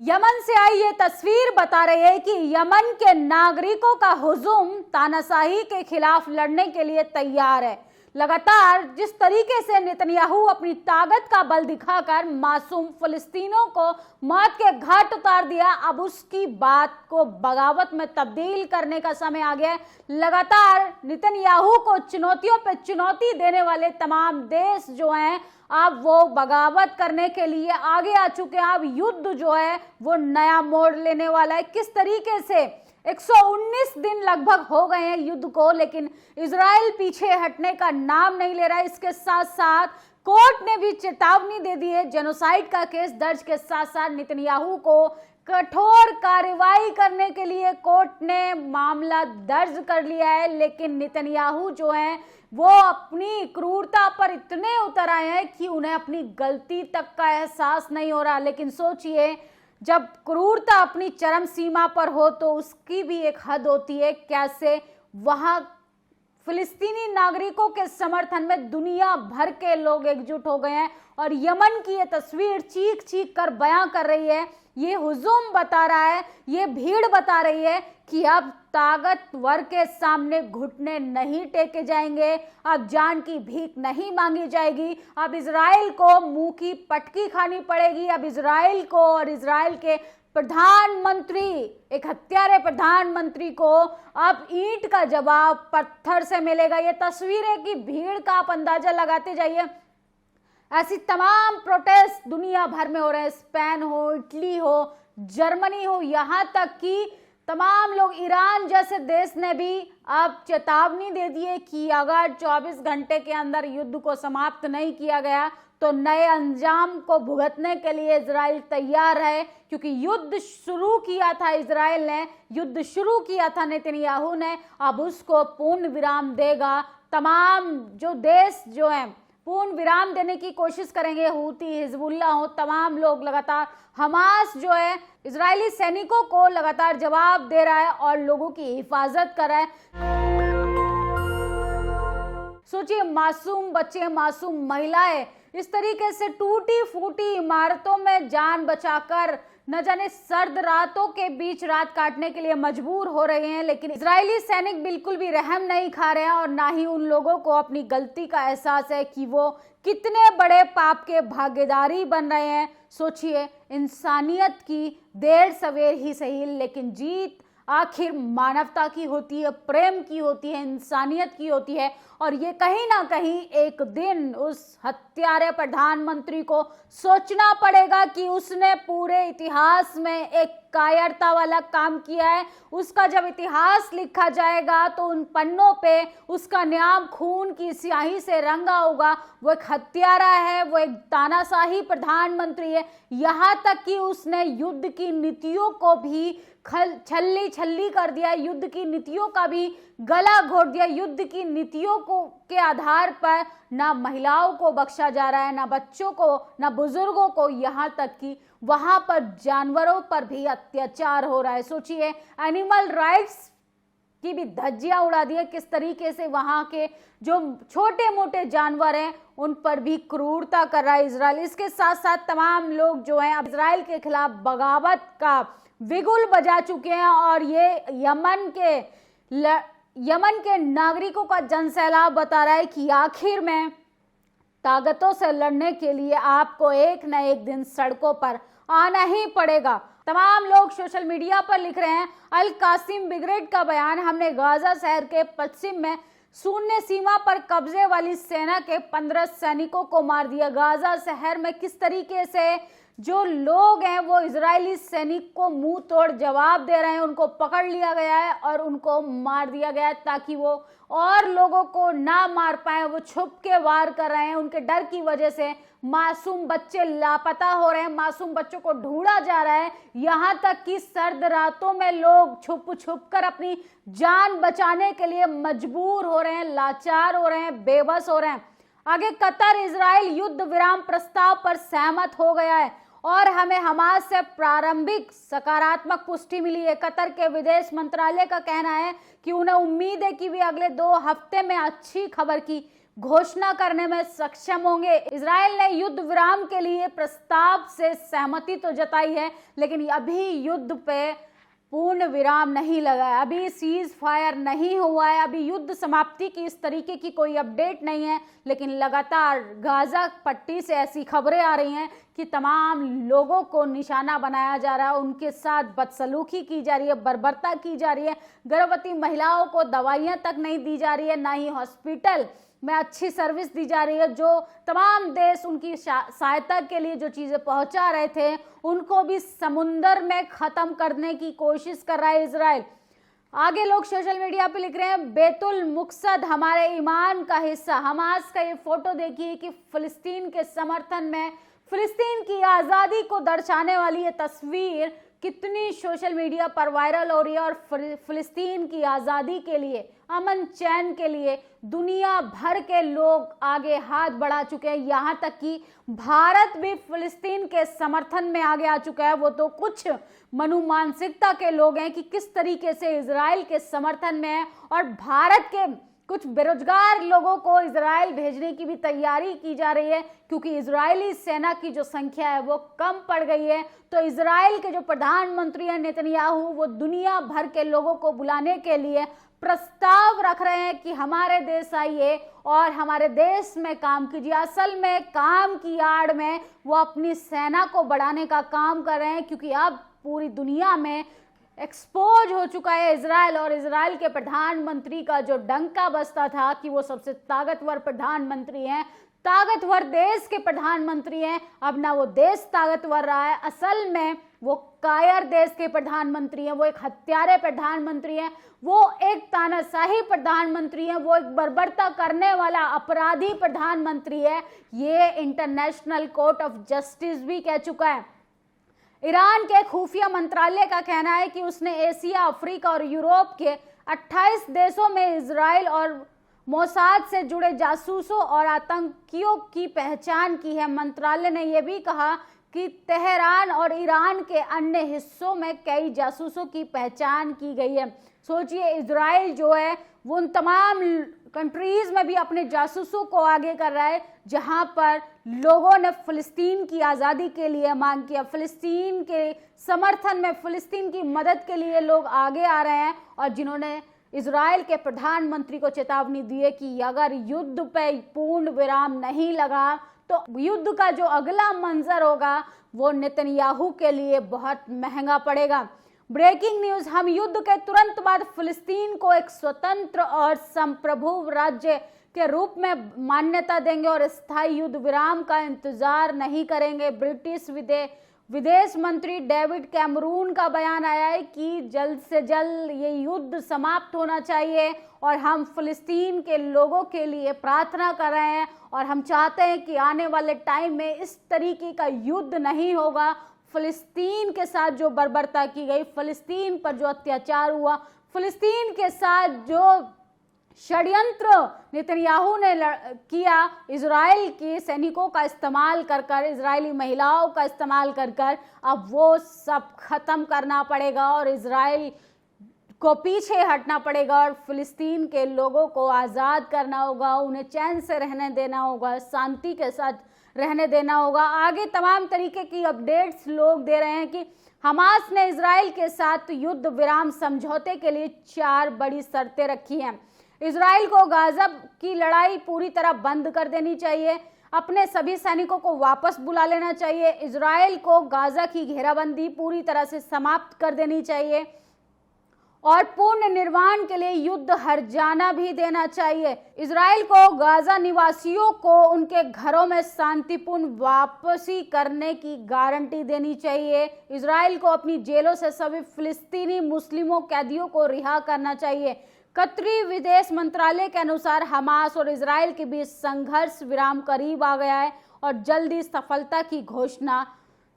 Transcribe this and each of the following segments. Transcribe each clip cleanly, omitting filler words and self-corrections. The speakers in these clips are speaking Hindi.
यमन से आई ये तस्वीर बता रही है कि यमन के नागरिकों का हुजूम तानाशाही के खिलाफ लड़ने के लिए तैयार है। लगातार जिस तरीके से नेतन्याहू अपनी ताकत का बल दिखाकर मासूम फिलिस्तीनों को मौत के घाट उतार दिया, अब उसकी बात को बगावत में तब्दील करने का समय आ गया है। लगातार नेतन्याहू को चुनौतियों पे चुनौती देने वाले तमाम देश जो हैं, अब वो बगावत करने के लिए आगे आ चुके हैं। अब युद्ध जो है वो नया मोड़ लेने वाला है। किस तरीके से 119 दिन लगभग हो गए हैं युद्ध को, लेकिन इजराइल पीछे हटने का नाम नहीं ले रहा है। इसके साथ साथ कोर्ट ने भी चेतावनी दे दी है। जेनोसाइड का केस दर्ज के साथ साथ नेतन्याहू को कठोर कार्रवाई करने के लिए कोर्ट ने मामला दर्ज कर लिया है। लेकिन नेतन्याहू जो हैं वो अपनी क्रूरता पर इतने उतर आए हैं कि उन्हें अपनी गलती तक का एहसास नहीं हो रहा। लेकिन सोचिए, जब क्रूरता अपनी चरम सीमा पर हो तो उसकी भी एक हद होती है। कैसे वहां फिलिस्तीनी नागरिकों के समर्थन में दुनिया भर के लोग एकजुट हो गए हैं और यमन की ये तस्वीर चीख चीख कर बयां कर रही है। ये हुजूम बता रहा है, ये भीड़ बता रही है कि अब ताकतवर के सामने घुटने नहीं टेके जाएंगे, अब जान की भीख नहीं मांगी जाएगी। अब इजराइल को मुंह की पटकी खानी पड़ेगी। अब इजराइल को और इजराइल के प्रधानमंत्री, एक हत्यारे प्रधानमंत्री को अब ईंट का जवाब पत्थर से मिलेगा। ये तस्वीरें की भीड़ का आप अंदाजा लगाते जाइए। ऐसी तमाम प्रोटेस्ट दुनिया भर में हो रहे हैं। स्पेन हो, इटली हो, जर्मनी हो, यहाँ तक कि तमाम लोग, ईरान जैसे देश ने भी अब चेतावनी दे दी है कि अगर 24 घंटे के अंदर युद्ध को समाप्त नहीं किया गया तो नए अंजाम को भुगतने के लिए इजराइल तैयार है। क्योंकि युद्ध शुरू किया था इजराइल ने, युद्ध शुरू किया था नेतन्याहू ने, अब उसको पूर्ण विराम देगा। तमाम जो देश जो हैं पूर्ण विराम देने की कोशिश करेंगे। हूती, हिजबुल्ला हो, तमाम लोग लगातार, हमास जो है इजरायली सैनिकों को लगातार जवाब दे रहा है और लोगों की हिफाजत कर रहा है। सोचिए, मासूम बच्चे, मासूम महिलाएं इस तरीके से टूटी फूटी इमारतों में जान बचाकर न जाने सर्द रातों के बीच रात काटने के लिए मजबूर हो रहे हैं। लेकिन इजरायली सैनिक बिल्कुल भी रहम नहीं खा रहे हैं और ना ही उन लोगों को अपनी गलती का एहसास है कि वो कितने बड़े पाप के भागीदारी बन रहे हैं। सोचिए, इंसानियत की देर सवेर ही सही, लेकिन जीत आखिर मानवता की होती है, प्रेम की होती है, इंसानियत की होती है। और ये कहीं ना कहीं एक दिन उस हत्यारे प्रधानमंत्री को सोचना पड़ेगा कि उसने पूरे इतिहास में एक कायरता वाला काम किया है। उसका जब इतिहास लिखा जाएगा तो उन पन्नों पे उसका नाम खून की स्याही से रंगा होगा। वो एक हत्यारा है, वो एक तानाशाही प्रधानमंत्री है। यहाँ तक कि उसने युद्ध की नीतियों को भी छल्ली छल्ली कर दिया, युद्ध की नीतियों का भी गला घोट दिया। युद्ध की नीतियों को के आधार पर ना महिलाओं को बख्शा जा रहा है, ना बच्चों को, ना बुजुर्गों को, यहाँ तक कि वहां पर जानवरों पर भी अत्याचार हो रहा है। सोचिए, एनिमल राइट्स की भी धज्जियां उड़ा दी है। किस तरीके से वहां के जो छोटे मोटे जानवर हैं उन पर भी क्रूरता कर रहा है इजराइल। इसके साथ साथ तमाम लोग जो हैं अब इजराइल के खिलाफ बगावत का बिगुल बजा चुके हैं और ये यमन के नागरिकों का जनसैलाब बता रहा है कि आखिर में ताकतों से लड़ने के लिए आपको एक न एक दिन सड़कों पर आना ही पड़ेगा। तमाम लोग सोशल मीडिया पर लिख रहे हैं, अल कासिम ब्रिगेड का बयान, हमने गाजा शहर के पश्चिम में शून्य सीमा पर कब्जे वाली सेना के 15 सैनिकों को मार दिया। गाजा शहर में किस तरीके से जो लोग हैं वो इजरायली सैनिक को मुंह तोड़ जवाब दे रहे हैं, उनको पकड़ लिया गया है और उनको मार दिया गया है ताकि वो और लोगों को ना मार पाए। वो छुप के वार कर रहे हैं। उनके डर की वजह से मासूम बच्चे लापता हो रहे हैं, मासूम बच्चों को ढूंढा जा रहा है। यहाँ तक कि सर्द रातों में लोग छुप छुप कर अपनी जान बचाने के लिए मजबूर हो रहे हैं, लाचार हो रहे हैं, बेबस हो रहे हैं। आगे, कतर इजराइल युद्ध विराम प्रस्ताव पर सहमत हो गया है और हमें हमास से प्रारंभिक सकारात्मक पुष्टि मिली है। कतर के विदेश मंत्रालय का कहना है कि उन्हें उम्मीद है कि वे अगले 2 हफ्ते में अच्छी खबर की घोषणा करने में सक्षम होंगे। इजराइल ने युद्ध विराम के लिए प्रस्ताव से सहमति तो जताई है, लेकिन अभी युद्ध पे पूर्ण विराम नहीं लगा है, अभी सीज फायर नहीं हुआ है, अभी युद्ध समाप्ति की इस तरीके की कोई अपडेट नहीं है। लेकिन लगातार गाजा पट्टी से ऐसी खबरें आ रही हैं कि तमाम लोगों को निशाना बनाया जा रहा है, उनके साथ बदसलूकी की जा रही है, बर्बरता की जा रही है। गर्भवती महिलाओं को दवाइयां तक नहीं दी जा रही है, ना ही हॉस्पिटल में अच्छी सर्विस दी जा रही है। जो तमाम देश उनकी सहायता के लिए जो चीजें पहुंचा रहे थे, उनको भी समुंदर में खत्म करने की कोशिश कर रहा है इजराइल। आगे लोग सोशल मीडिया पे लिख रहे हैं, बेतुल मुक़्सद हमारे ईमान का हिस्सा। हमास का ये फोटो देखिए कि फिलिस्तीन के समर्थन में, फिलिस्तीन की आज़ादी को दर्शाने वाली ये तस्वीर कितनी सोशल मीडिया पर वायरल हो रही है। और फिलिस्तीन की आज़ादी के लिए, अमन चैन के लिए दुनिया भर के लोग आगे हाथ बढ़ा चुके हैं। यहाँ तक कि भारत भी फिलिस्तीन के समर्थन में आगे आ चुका है। वो तो कुछ मनुमानसिकता के लोग हैं कि किस तरीके से इजराइल के समर्थन में है, और भारत के कुछ बेरोजगार लोगों को इजराइल भेजने की भी तैयारी की जा रही है, क्योंकि इजरायली सेना की जो संख्या है वो कम पड़ गई है। तो इजराइल के जो प्रधानमंत्री हैं नेतन्याहू, वो दुनिया भर के लोगों को बुलाने के लिए प्रस्ताव रख रहे हैं कि हमारे देश आइए और हमारे देश में काम कीजिए। असल में काम की आड़ में वो अपनी सेना को बढ़ाने का काम कर रहे हैं, क्योंकि अब पूरी दुनिया में एक्सपोज हो चुका है इजराइल, और इजराइल के प्रधानमंत्री का जो डंका बजता था कि वो सबसे ताकतवर प्रधानमंत्री हैं, ताकतवर देश के प्रधानमंत्री हैं, अब ना वो देश ताकतवर रहा है, असल में वो कायर देश के प्रधानमंत्री हैं, वो एक हत्यारे प्रधानमंत्री हैं, वो एक तानाशाही प्रधानमंत्री हैं, वो एक बर्बरता करने वाला अपराधी प्रधानमंत्री है। ये इंटरनेशनल कोर्ट ऑफ जस्टिस भी कह चुका है। ईरान के खुफिया मंत्रालय का कहना है कि उसने एशिया, अफ्रीका और यूरोप के 28 देशों में इजराइल और मोसाद से जुड़े जासूसों और आतंकियों की पहचान की है। मंत्रालय ने यह भी कहा कि तेहरान और ईरान के अन्य हिस्सों में कई जासूसों की पहचान की गई है। सोचिए, इजराइल जो है वो उन तमाम कंट्रीज में भी अपने जासूसों को आगे कर रहा है जहां पर लोगों ने फिलिस्तीन की आज़ादी के लिए मांग किया, फिलिस्तीन के समर्थन में, फिलिस्तीन की मदद के लिए लोग आगे आ रहे हैं, और जिन्होंने इजराइल के प्रधानमंत्री को चेतावनी दी है कि अगर युद्ध पे पूर्ण विराम नहीं लगा तो युद्ध का जो अगला मंजर होगा वो नेतन्याहू के लिए बहुत महंगा पड़ेगा। ब्रेकिंग न्यूज, हम युद्ध के तुरंत बाद फिलिस्तीन को एक स्वतंत्र और संप्रभु राज्य के रूप में मान्यता देंगे और स्थायी युद्ध विराम का इंतजार नहीं करेंगे। ब्रिटिश विदेश मंत्री डेविड कैमरून का बयान आया है कि जल्द से जल्द ये युद्ध समाप्त होना चाहिए, और हम फिलिस्तीन के लोगों के लिए प्रार्थना कर रहे हैं, और हम चाहते हैं कि आने वाले टाइम में इस तरीके का युद्ध नहीं होगा। फिलिस्तीन के साथ जो बर्बरता की गई, फिलिस्तीन पर जो अत्याचार हुआ, फिलिस्तीन के साथ जो षड्यंत्र नेतन्याहू ने किया, इजराइल के सैनिकों का इस्तेमाल कर कर, इजरायली महिलाओं का इस्तेमाल कर कर, अब वो सब खत्म करना पड़ेगा और इजराइल को पीछे हटना पड़ेगा, और फिलिस्तीन के लोगों को आज़ाद करना होगा, उन्हें चैन से रहने देना होगा, शांति के साथ रहने देना होगा। आगे तमाम तरीके की अपडेट्स लोग दे रहे हैं कि हमास ने इजराइल के साथ युद्ध विराम समझौते के लिए 4 बड़ी शर्तें रखी हैं। इजराइल को गाजा की लड़ाई पूरी तरह बंद कर देनी चाहिए, अपने सभी सैनिकों को वापस बुला लेना चाहिए, इजराइल को गाजा की घेराबंदी पूरी तरह से समाप्त कर देनी चाहिए, और पूर्ण निर्माण के लिए युद्ध हर्जाना भी देना चाहिए। इजराइल को गाजा निवासियों को उनके घरों में शांतिपूर्ण वापसी करने की गारंटी देनी चाहिए। इजराइल को अपनी जेलों से सभी फिलिस्तीनी मुस्लिमों कैदियों को रिहा करना चाहिए। कतरी विदेश मंत्रालय के अनुसार हमास और इजराइल के बीच संघर्ष विराम करीब आ गया है और जल्दी सफलता की घोषणा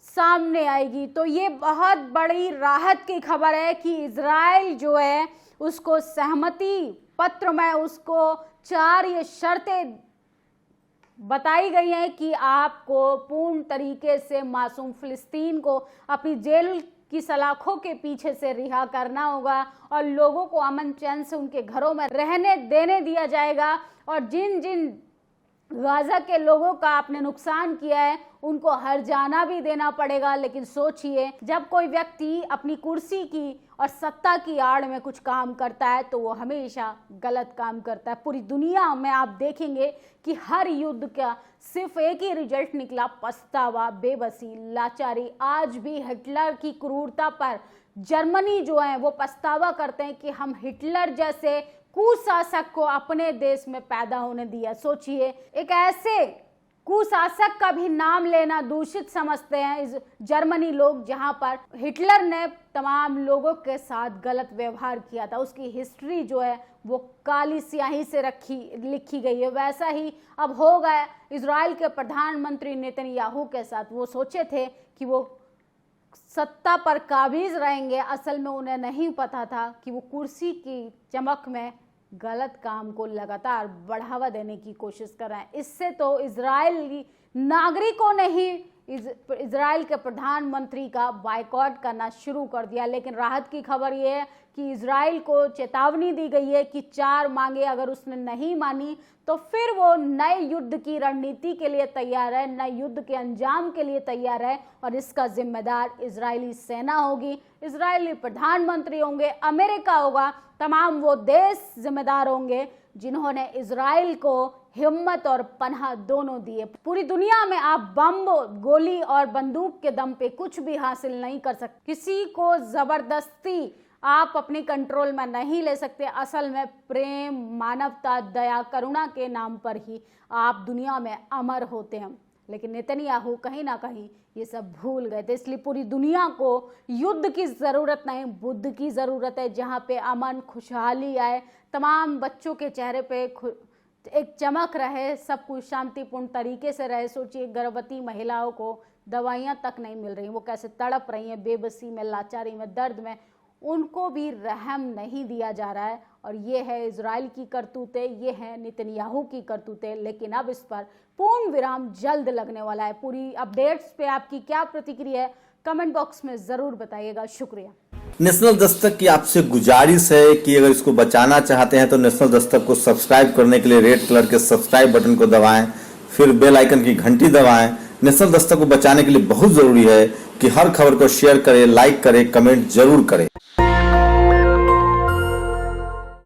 सामने आएगी। तो ये बहुत बड़ी राहत की खबर है कि इजराइल जो है उसको सहमति पत्र में उसको 4 ये शर्तें बताई गई हैं कि आपको पूर्ण तरीके से मासूम फिलिस्तीन को अपनी जेल की सलाखों के पीछे से रिहा करना होगा, और लोगों को अमन चैन से उनके घरों में रहने देने दिया जाएगा, और जिन जिन गाजा के लोगों का आपने नुकसान किया है, उनको हर्जाना भी देना पड़ेगा। लेकिन सोचिए, जब कोई व्यक्ति अपनी कुर्सी की और सत्ता की आड़ में कुछ काम करता है तो वो हमेशा गलत काम करता है। पूरी दुनिया में आप देखेंगे कि हर युद्ध का सिर्फ एक ही रिजल्ट निकला, पछतावा, बेबसी, लाचारी। आज भी हिटलर की क्रूरता पर जर्मनी जो है वो पछतावा करते हैं कि हम हिटलर जैसे कुशासक को अपने देश में पैदा होने दिया। सोचिए, एक ऐसे कुशासक का भी नाम लेना दूषित समझते हैं इस जर्मनी लोग, जहां पर हिटलर ने तमाम लोगों के साथ गलत व्यवहार किया था। उसकी हिस्ट्री जो है वो काली स्याही से लिखी गई है। वैसा ही अब हो गया इजराइल के प्रधानमंत्री नेतन्याहू के साथ। वो सोचे थे कि वो सत्ता पर काबिज रहेंगे, असल में उन्हें नहीं पता था कि वो कुर्सी की चमक में गलत काम को लगातार बढ़ावा देने की कोशिश कर रहे हैं। इससे तो इजरायली नागरिकों ने ही इजराइल के प्रधानमंत्री का बायकॉट करना शुरू कर दिया। लेकिन राहत की खबर यह है कि इजराइल को चेतावनी दी गई है कि 4 मांगे अगर उसने नहीं मानी तो फिर वो नए युद्ध की रणनीति के लिए तैयार है, नए युद्ध के अंजाम के लिए तैयार है। और इसका जिम्मेदार इजरायली सेना होगी, इजरायली प्रधानमंत्री होंगे, अमेरिका होगा, तमाम वो देश जिम्मेदार होंगे जिन्होंने इजराइल को हिम्मत और पनाह दोनों दिए। पूरी दुनिया में आप बम, गोली और बंदूक के दम पे कुछ भी हासिल नहीं कर सकते। किसी को जबरदस्ती आप अपनी कंट्रोल में नहीं ले सकते। असल में प्रेम, मानवता, दया, करुणा के नाम पर ही आप दुनिया में अमर होते हैं। लेकिन नेतन्याहू कहीं ना कहीं ये सब भूल गए थे। इसलिए पूरी दुनिया को युद्ध की ज़रूरत नहीं, बुद्ध की ज़रूरत है, जहाँ पे अमन, खुशहाली आए, तमाम बच्चों के चेहरे पे एक चमक रहे, सब कुछ शांतिपूर्ण तरीके से रहे। सोचिए, गर्भवती महिलाओं को दवाइयाँ तक नहीं मिल रही, वो कैसे तड़प रही हैं, बेबसी में, लाचारी में, दर्द में, उनको भी रहम नहीं दिया जा रहा है। और ये है इजराइल की करतूतें, ये है नेतन्याहू की करतूतें। लेकिन अब इस पर पूर्ण विराम जल्द लगने वाला है। पूरी अपडेट्स पे आपकी क्या प्रतिक्रिया है, कमेंट बॉक्स में जरूर बताइएगा। शुक्रिया। नेशनल दस्तक की आपसे गुजारिश है कि अगर इसको बचाना चाहते हैं तो नेशनल दस्तक को सब्सक्राइब करने के लिए रेड कलर के सब्सक्राइब बटन को दबाएं, फिर बेल आइकन की घंटी दबाएं। नेशनल दस्तक को बचाने के लिए बहुत जरूरी है कि हर खबर को शेयर करें, लाइक करें, कमेंट जरूर करें।